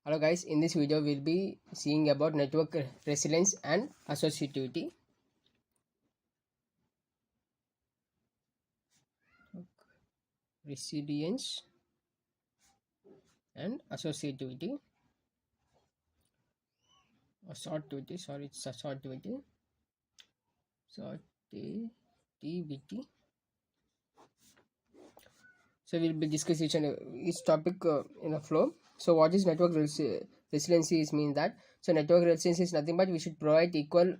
Hello guys, in this video we'll be seeing about network resilience and associativity. Resilience and associativity. Assortativity. Assortativity. So we'll be discussing each topic in a flow. So what is network resiliency is mean that network resiliency is nothing but we should provide equal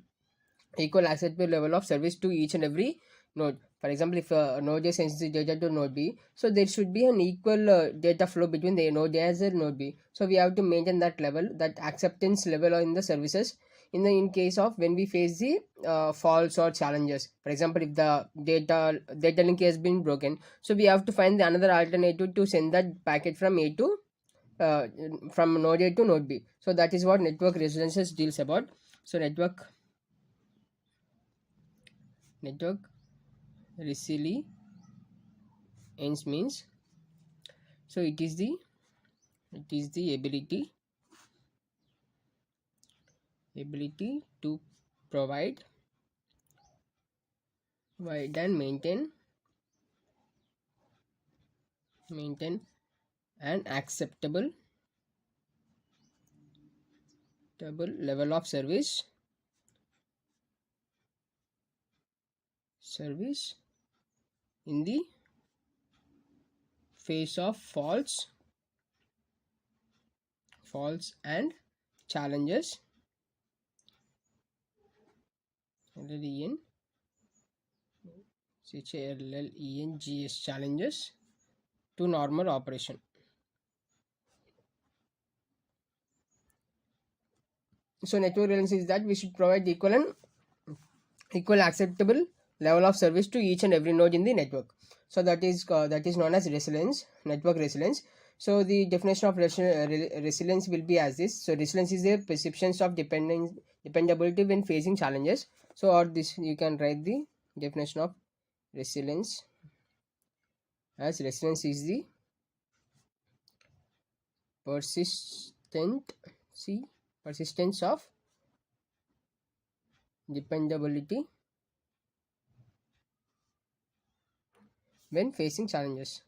acceptable level of service to each and every node. For example, if node A sends the data to node B, so there should be an equal data flow between the node A and node B. So we have to maintain that level, that acceptance level in the services in case of when we face the faults or challenges. For example, if the data link has been broken, so we have to find the another alternative to send that packet from A to from node A to node B. So that is what network resilience deals about. So network resilience means, so it is the ability to provide and maintain an acceptable level of service in the face of faults and challenges challenges to normal operation. So network resilience is that we should provide equal acceptable level of service to each and every node in the network. So that is known as network resilience. So the definition of resilience will be as this. So resilience is the perception of dependability when facing challenges. So or this you can write the definition of resilience as resilience is the persistence of dependability when facing challenges.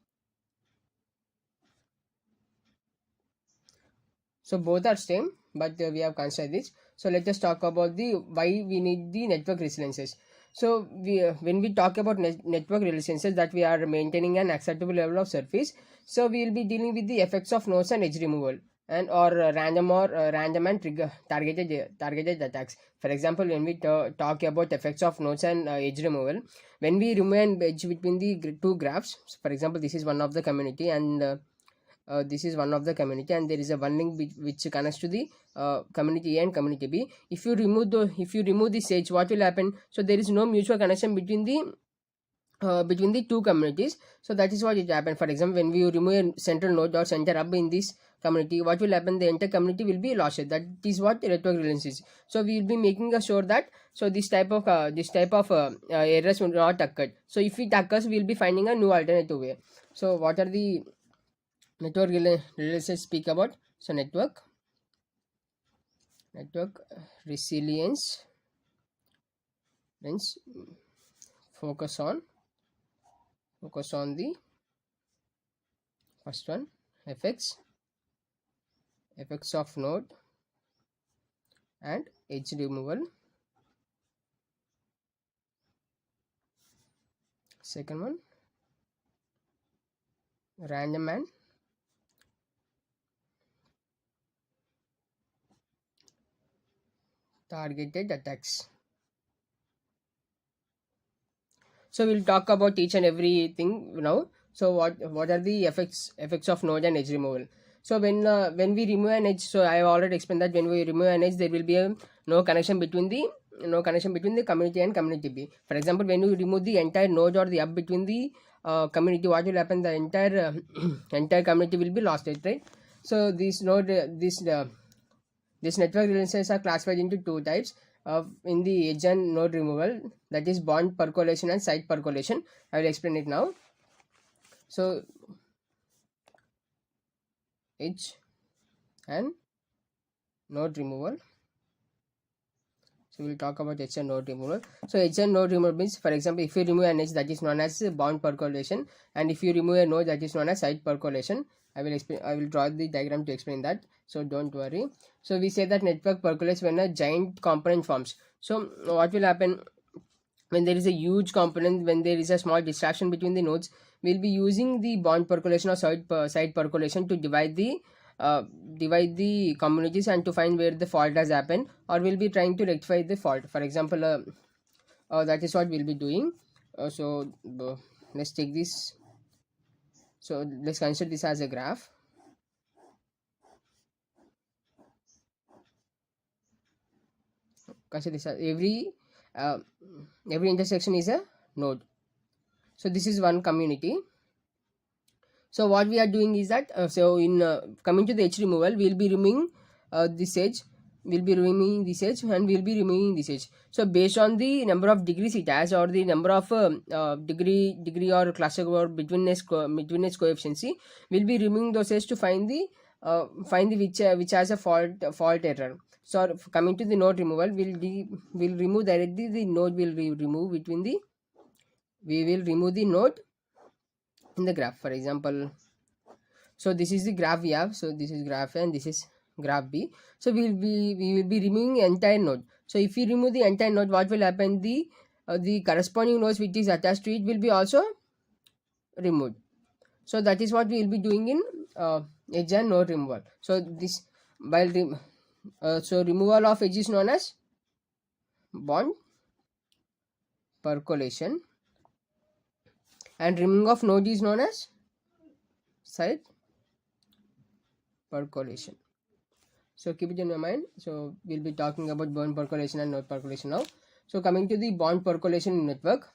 So both are same, but we have considered this. So let us talk about the why we need the network resiliences. So when we talk about network resiliences, that we are maintaining an acceptable level of service. So we will be dealing with the effects of nodes and edge removal and or random and targeted attacks. For example, when we talk about effects of nodes and edge removal, when we remove an edge between the two graphs, so for example, this is one of the community and this is one of the community, and there is a one link which connects to the community A and community B. If you remove this edge, what will happen? So there is no mutual connection between the two communities. So that is what it happen. For example, when we remove a central node or center hub in this community, what will happen? The entire community will be lost. That is what network resilience is. So we will be making sure that this type of errors will not occur. So if it occurs, we will be finding a new alternative way. So what are the network resilience speak about? So network resilience means focus on the first one, effects of node and edge removal. Second one, random and targeted attacks. So we'll talk about each and everything now. So what are the effects of node and edge removal? So when we remove an edge, so I have already explained that when we remove an edge, there will be no connection between the community and community B. For example, when you remove the entire node or the hub between the community, what will happen? The entire entire community will be lost, right? So this network resiliences are classified into two types in the edge and node removal, that is bond percolation and site percolation. I will explain it now. So edge and node removal. So we'll talk about edge and node removal. So edge and node removal means, for example, if you remove an edge, that is known as bound percolation, and if you remove a node, that is known as side percolation. I will explain. I will draw the diagram to explain that. So don't worry. So we say that network percolates when a giant component forms. So what will happen when there is a huge component? When there is a small distraction between the nodes, we'll be using the bond percolation or side percolation to uh, divide the communities and to find where the fault has happened, or we'll be trying to rectify the fault. For example, that is what we'll be doing. So let's take this. So let's consider this as a graph. Consider this as uh, every intersection is a node. So this is one community. So what we are doing is that, so in coming to the edge removal, we'll be removing this edge, we'll be removing this edge, and we'll be removing this edge. So based on the number of degrees it has, or the number of degree or cluster or between its coefficiency, we'll be removing those edges to find the which has a fault error. So coming to the node removal, we'll remove directly the node. Remove between the we will remove the node in the graph. For example, so this is the graph we have. So this is graph A and this is graph B. So we will be removing entire node. So if we remove the entire node, what will happen? The corresponding nodes which is attached to it will be also removed. So that is what we will be doing in edge and node removal. So this while so removal of edge is known as bond percolation, and removing of node is known as side percolation. So keep it in your mind. So we'll be talking about bond percolation and node percolation now. So coming to the bond percolation network.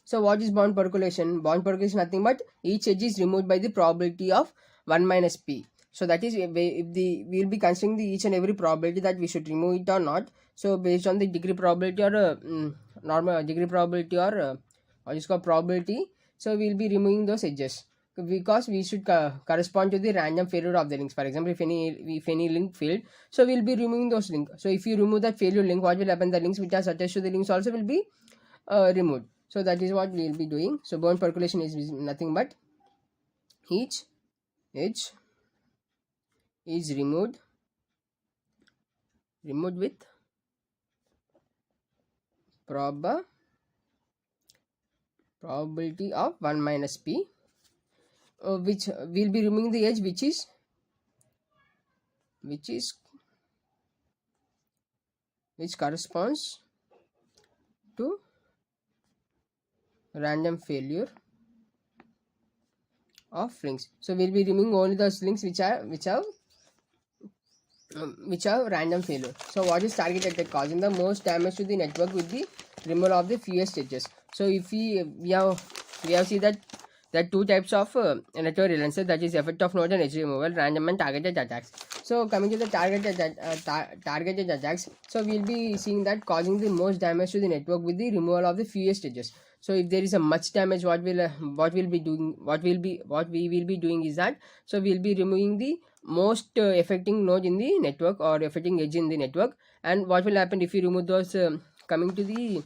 So what is bond percolation? Bond percolation is nothing but each edge is removed by the probability of 1 minus p. So that is if we will be considering the each and every probability that we should remove it or not. So based on the degree probability or normal degree probability or what is called probability. So we will be removing those edges because we should correspond to the random failure of the links. For example, if any link failed, so we'll be removing those links. So if you remove that failure link, what will happen? The links which are attached to the links also will be removed. So that is what we will be doing. So bond percolation is nothing but each edge is removed with probability of 1 minus p, which will be removing the edge which is which corresponds to random failure of links. So we'll be removing only those links which have random failure. So what is target attack causing the most damage to the network with the removal of the fewest edges? So if we have seen that there are two types of network relances, that is effect of node and edge removal, random and targeted attacks. So coming to the targeted attacks, so we'll be seeing that causing the most damage to the network with the removal of the fewest edges. So if there is a much damage, what we will be doing is that, so we'll be removing the most affecting node in the network or affecting edge in the network. And what will happen if you remove those coming to the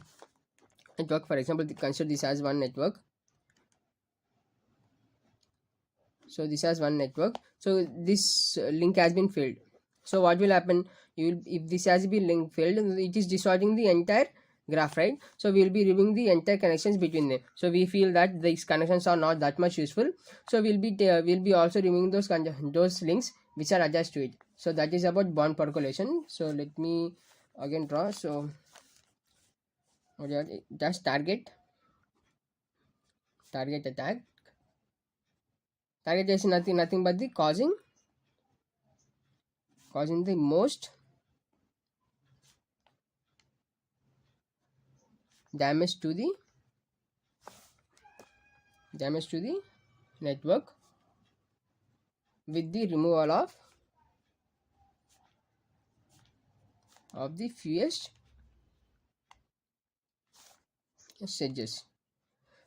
network? For example, consider this as one network. So this has one network. So this link has been failed. So what will happen? If this has been link failed, it is distorting the entire graph, right? So we will be removing the entire connections between them. So we feel that these connections are not that much useful. So we'll be also removing those links which are attached to it. So that is about bond percolation. So let me again draw. So just target attack. Target is nothing but the causing the most damage to the network with the removal of the fewest edges.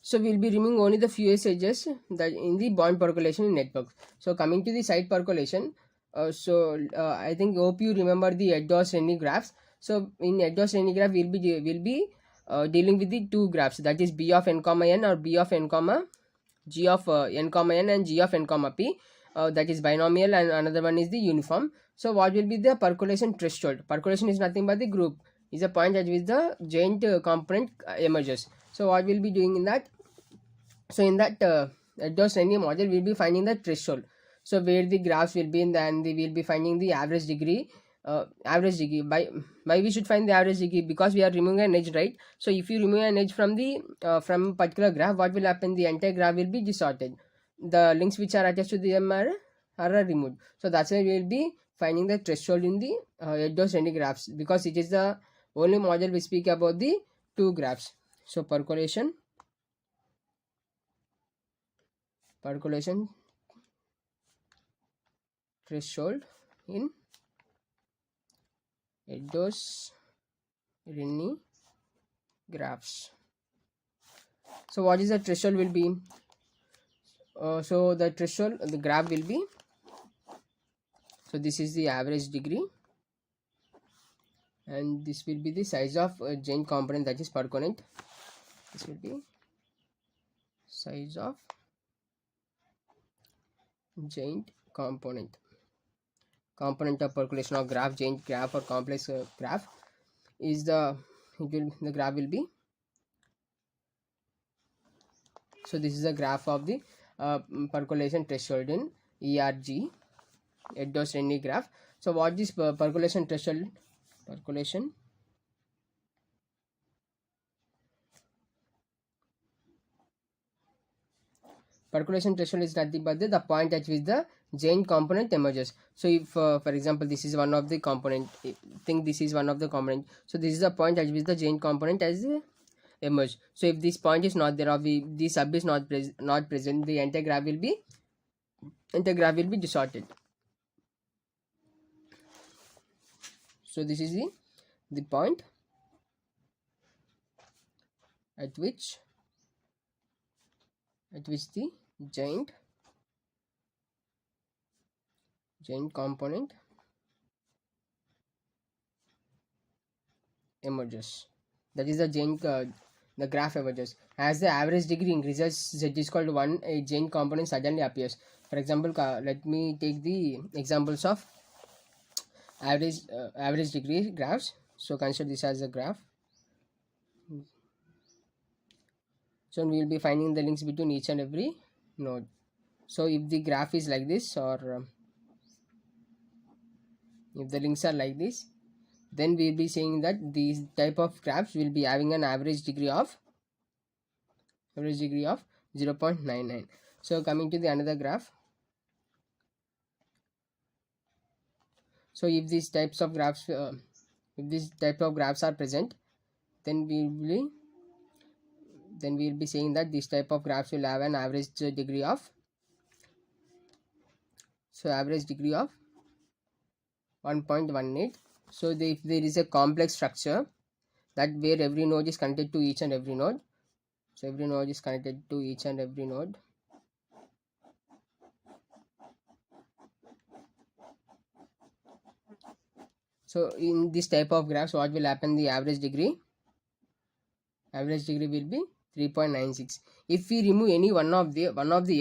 So we'll be removing only the fewest edges that in the bond percolation in network. So coming to the side percolation, I think hope you remember the Edwards-Rennie graphs. So in Edwards-Rennie graph, we'll be dealing with the two graphs, that is B of n comma n or B of n comma G of n comma n and G of n comma p. That is binomial, and another one is the uniform. So what will be the percolation threshold? Percolation is nothing but the group is a point at which the joint component emerges. So what we'll be doing in that? So in that Edwards-Rennie model, we'll be finding the threshold. So where the graphs will be, and then we'll be finding the average degree. Average degree, by why we should find the average degree? Because we are removing an edge, right? So if you remove an edge from the from particular graph, what will happen? The entire graph will be distorted. The links which are attached to them are removed. So that's why we will be finding the threshold in the Edwards-Rennie graphs, because it is the only model we speak about the two graphs. So percolation threshold in Edwards-Rennie graphs. So what is the threshold will be? So the threshold, the graph will be, so this is the average degree, and this will be the size of joint component, that is percolate. This will be size of joint component of percolation of graph, joint graph or complex graph is the graph will be. So this is the graph of the percolation threshold in ERG, Edwards-Rennie graph. So what is percolation threshold? Percolation threshold is nothing but the point at which the joint component emerges. So if for example this is one of the component, think this is one of the component, so this is the point at which the joint component has emerged. So if this point is not there, or this sub is not present, the entire graph will be distorted. So this is the point at which the joint component emerges. That is the joint the graph emerges. As the average degree increases, z is equal to 1, a joint component suddenly appears. For example, let me take the examples of average degree graphs. So consider this as a graph. So we will be finding the links between each and every node. So if the graph is like this, or if the links are like this, then we will be saying that these type of graphs will be having an average degree of 0.99. So coming to the another graph. So if these types of graphs are present, then we will be saying that this type of graphs will have an average degree of 1.18. So if there is a complex structure that where every node is connected to each and every node, so every node is connected to each and every node. So in this type of graphs, what will happen? The average degree will be 3.96. If we remove any one of the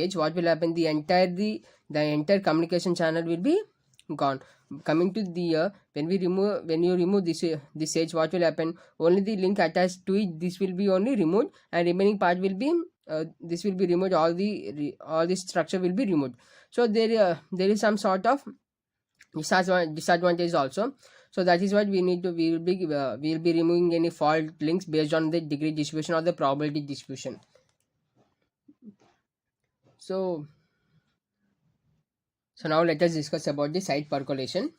edge, what will happen? The entire communication channel will be gone. Coming to the when you remove this edge, what will happen? Only the link attached to it, this will be only removed, and remaining part will be this will be removed. All the structure will be removed. So there is some sort of disadvantage also. So that is what we need to, we will be removing any fault links based on the degree distribution or the probability distribution. So now let us discuss about the side percolation.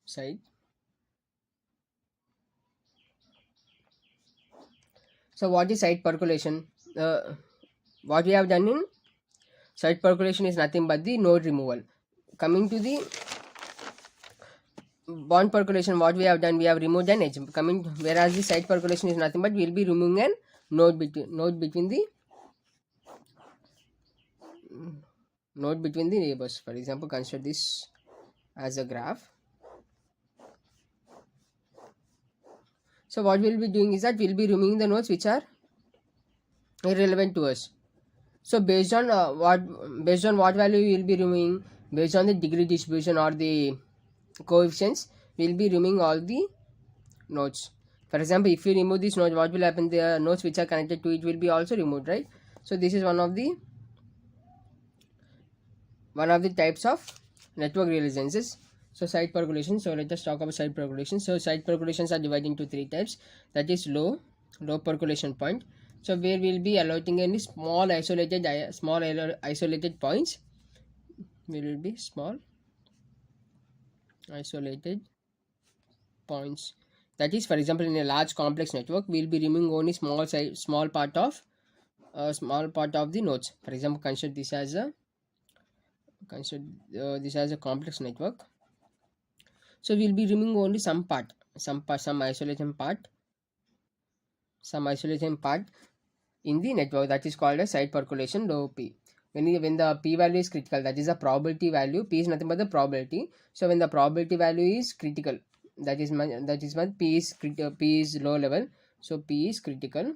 So what is side percolation? What we have done in side percolation is nothing but the node removal. Coming to the bond percolation, what we have done, we have removed an edge. Whereas the side percolation is nothing but we will be removing an node between the neighbors. For example, consider this as a graph. So what we'll be doing is that we'll be removing the nodes which are irrelevant to us. So based on what value we will be removing, based on the degree distribution or the coefficients, we will be removing all the nodes. For example, if you remove this node, what will happen? The nodes which are connected to it will be also removed, right? So this is one of the types of network resiliences. So site percolation. So let us talk about site percolation. So site percolations are divided into three types. That is low percolation point. So where we'll be allotting any small isolated points. Will be small isolated points. That is, for example, in a large complex network, we'll be removing only small part of the nodes. For example, consider this as a complex network. So we'll be removing only some isolation part in the network. That is called as site percolation low p. When the p value is critical, that is a probability value. P is nothing but the probability. So when the probability value is critical, that is when p is low level. So p is critical.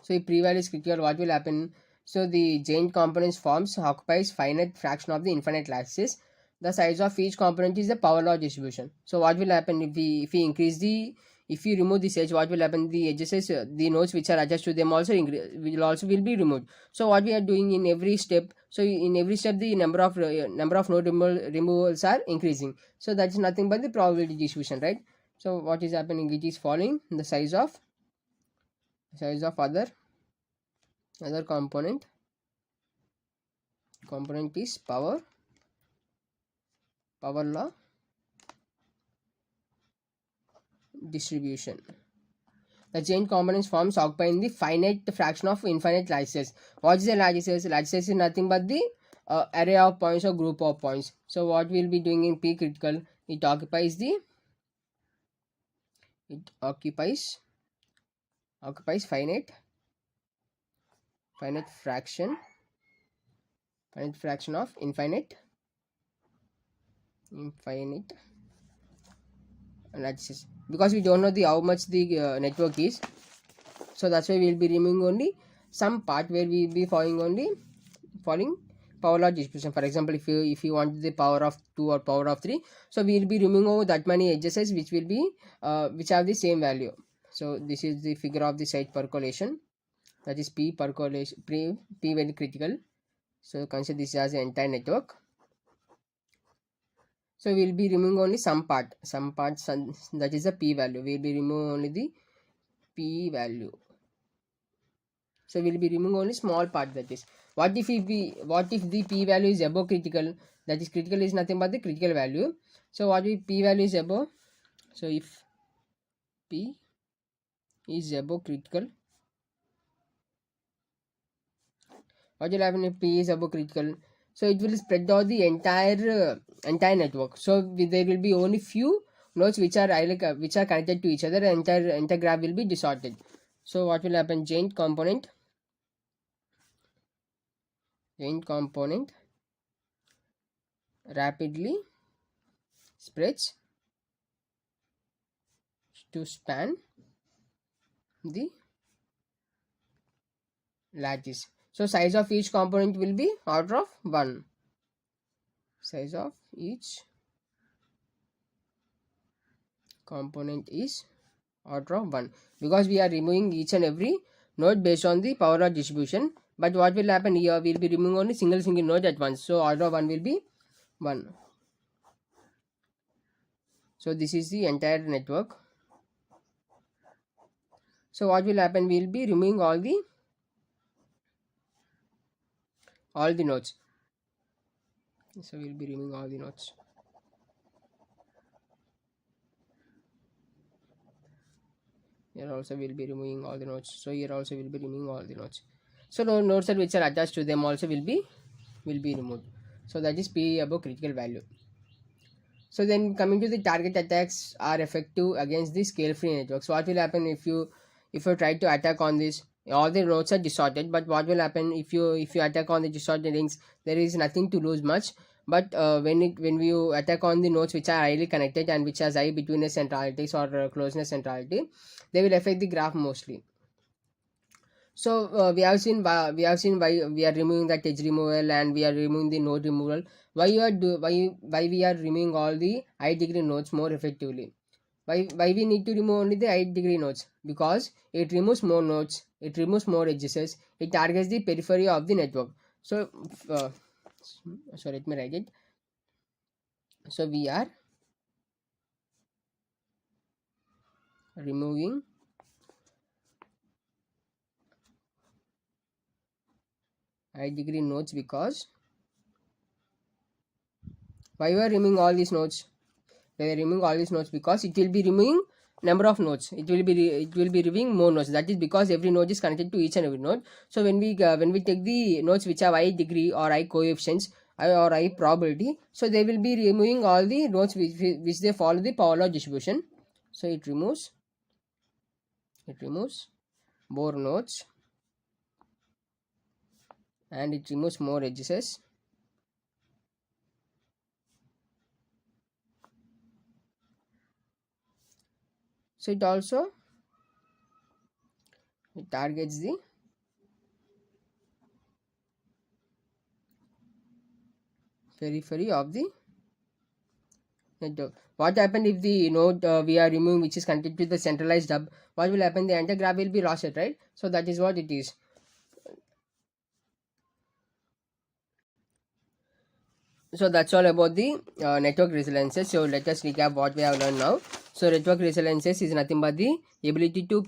So if p value is critical, what will happen? So the joint components forms occupies finite fraction of the infinite lattices. The size of each component is the power law distribution. So what will happen if we increase the if you remove this edge, what will happen? The edges, the nodes which are attached to them also will be removed. So what we are doing in every step? So in every step, the number of node removals are increasing. So that is nothing but the probability distribution, right? So what is happening? It is falling the size of other component is power law distribution. The chain components forms occupying the finite fraction of infinite lattices. What is the lattices? Lattices is nothing but the array of points or group of points. So what we'll be doing in P critical, it occupies finite fraction of infinite lattices. Because we don't know how much the network is, so that's why we'll be removing only some part where we'll be following power law distribution. For example, if you want the power of 2 or power of 3, so we'll be removing over that many edges which will be which have the same value. So this is the figure of the site percolation. That is p percolation, p very critical. So consider this as an entire network. So we'll be removing only some parts, that is the p value. We'll be removing only the p value. So we'll be removing only small part. That is, what if the p value is above critical? That is, critical is nothing but the critical value. So what if p value is above? So if p is above critical, what will happen if p is above critical? So it will spread out the entire network. So there will be only few nodes which are connected to each other. And entire graph will be distorted. So what will happen? Joint component rapidly spreads to span the lattice. So size of each component will be order of 1. Size of each component is order of 1, because we are removing each and every node based on the power law distribution. But what will happen here? We will be removing only single node at once. So order of 1 will be 1. So this is the entire network. So what will happen? We will be removing all the nodes. So we will be removing all the nodes. Here also we will be removing all the nodes. So here also we will be removing all the nodes. So nodes which are attached to them also will be removed. So that is p above critical value. So then coming to the target attacks are effective against the scale-free networks. What will happen if you try to attack on this? All the nodes are distorted, but what will happen if you attack on the distorted links? There is nothing to lose much. But when you attack on the nodes which are highly connected and which has high betweenness centralities or closeness centrality, they will affect the graph mostly. So we have seen why we are removing that edge removal and we are removing the node removal. Why we are removing all the high degree nodes more effectively? Why we need to remove only the high degree nodes? Because it removes more nodes, it removes more edges, it targets the periphery of the network. So uh, so let me write it. So we are removing high degree nodes because why we are removing all these nodes? We are removing all these nodes because it will be removing number of nodes. It will be removing more nodes. That is because every node is connected to each and every node. So when we take the nodes which have high degree or high coefficients or high probability, so they will be removing all the nodes which they follow the power law distribution. So it removes more nodes and it removes more edges. So it also targets the periphery of the network. What happened if the node we are removing which is connected to the centralized hub? What will happen? The entire graph will be lost, right? So that is what it is. So that's all about the network resiliences. So let us recap what we have learned now. So network resiliences is nothing but the ability to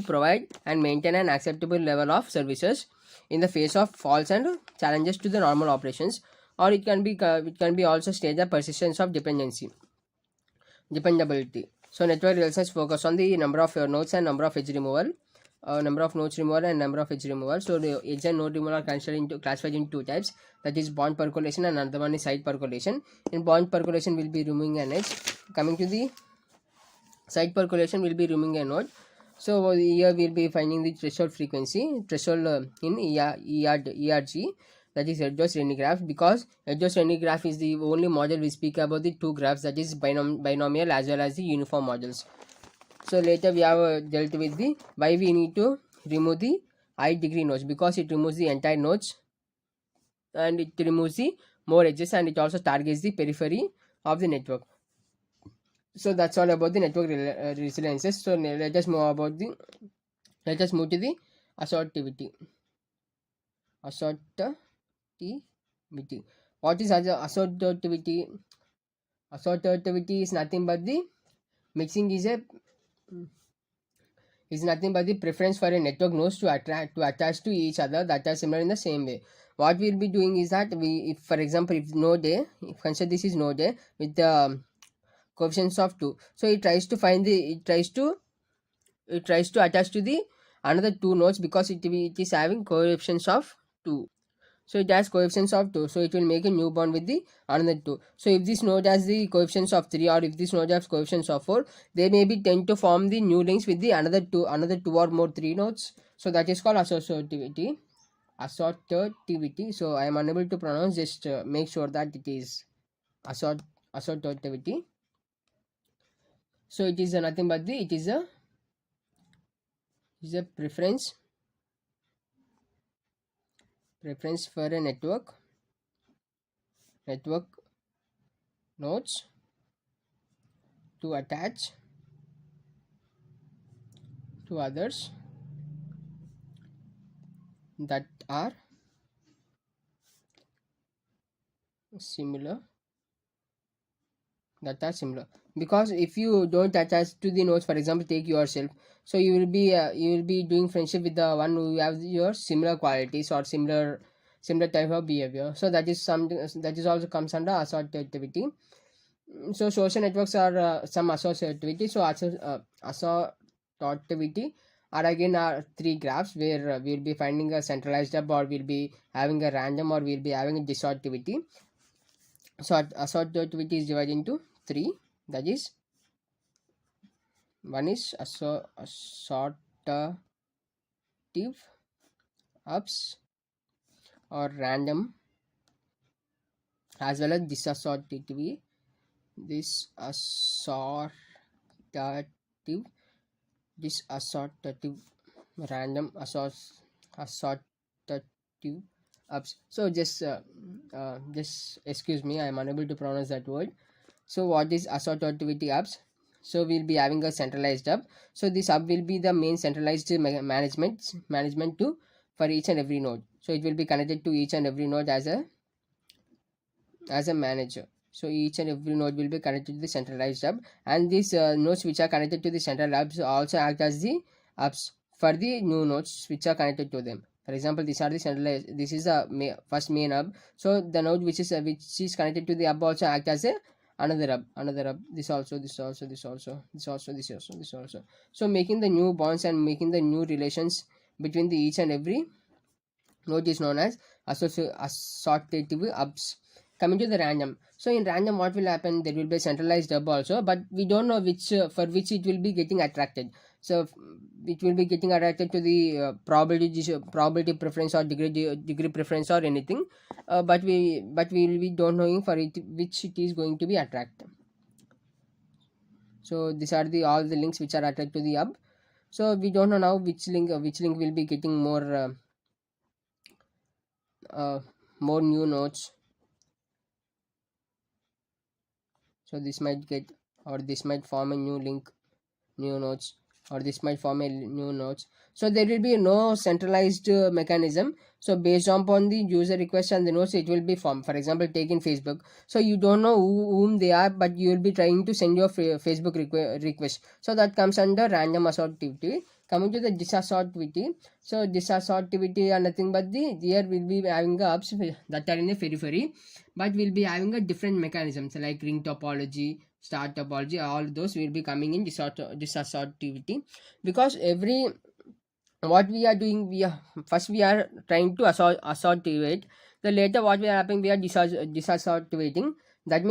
provide and maintain an acceptable level of services in the face of faults and challenges to the normal operations, or it can be also state the persistence of dependability. So network resilience focus on the number of nodes and number of edge removal, number of nodes removal and number of edge removal. So the edge and node removal are considered into classified into two types. That is bond percolation and another one is side percolation. In bond percolation, will be removing an edge. Coming to the side percolation, will be removing a node. So here we'll be finding the threshold frequency, threshold in ERG, that is Edwards Renyi graph, because Edwards Renyi graph is the only model we speak about the two graphs, that is binomial as well as the uniform models. So later we have dealt with the why we need to remove the high degree nodes, because it removes the entire nodes and it removes the more edges and it also targets the periphery of the network. So that's all about the network resiliences. So let us move to the assortivity. Assortivity. What is assortivity? Assortativity is nothing but the mixing is nothing but the preference for a network nodes to attach to each other that are similar in the same way. What we'll be doing is that if for example if node A, if consider this is node A with the coefficients of 2, so it tries to attach to the another two nodes because it is having coefficients of 2. So it has coefficients of 2, so it will make a new bond with the another 2. So if this node has the coefficients of 3 or if this node has coefficients of 4, they may be tend to form the new links with the another two or more 3 nodes. So that is called assortativity. So I am unable to pronounce, just make sure that it is assortativity. So it is nothing but it is a preference for a network nodes to attach to others that are similar similar. Because if you don't attach to the nodes, for example take yourself, so you will be doing friendship with the one who have your similar qualities or similar type of behavior. So that is something that is also comes under associativity. So social networks are some associativity. So associativity are again three graphs where we'll be finding a centralized hub, or we'll be having a random, or we'll be having a disortivity. So assortativity is divided into three. That is, one is assortative ups or random, as well as disassortative. This assortative, disassortative, random assortative ups. So just excuse me, I am unable to pronounce that word. So what is assortativity apps? So we'll be having a centralized hub. So this hub will be the main centralized management to for each and every node. So it will be connected to each and every node as a manager. So each and every node will be connected to the centralized hub, and these nodes which are connected to the central hubs also act as the hubs for the new nodes which are connected to them. For example, these are the centralized. This is the first main hub. So the node which is connected to the hub also act as a another hub. This also, this also, this also, this also, this also, this also. So making the new bonds and making the new relations between the each and every node is known as assortative hubs. Coming to the random, so in random what will happen, there will be a centralized hub also, but we don't know which for which it will be getting attracted. So it will be getting attracted to the probability preference or degree preference or anything, but we will be don't knowing for it which it is going to be attracted. So these are the all the links which are attracted to the hub. So we don't know now which link will be getting uh, more new nodes. So this might get, or this might form a new link, new nodes, or this might form a new nodes. So there will be no centralized mechanism. So based upon the user request and the nodes, it will be formed. For example, take in Facebook. So you don't know whom they are, but you will be trying to send your Facebook request. So that comes under random assortativity. Coming to the disassortativity, so disassortativity are nothing but the here will be having apps that are in the periphery, but we'll be having a different mechanisms like ring topology, star topology. All those will be coming in disassortativity, because every what we are doing, we are first we are trying to assortivate, the later what we are happening, we are disassortivating. That means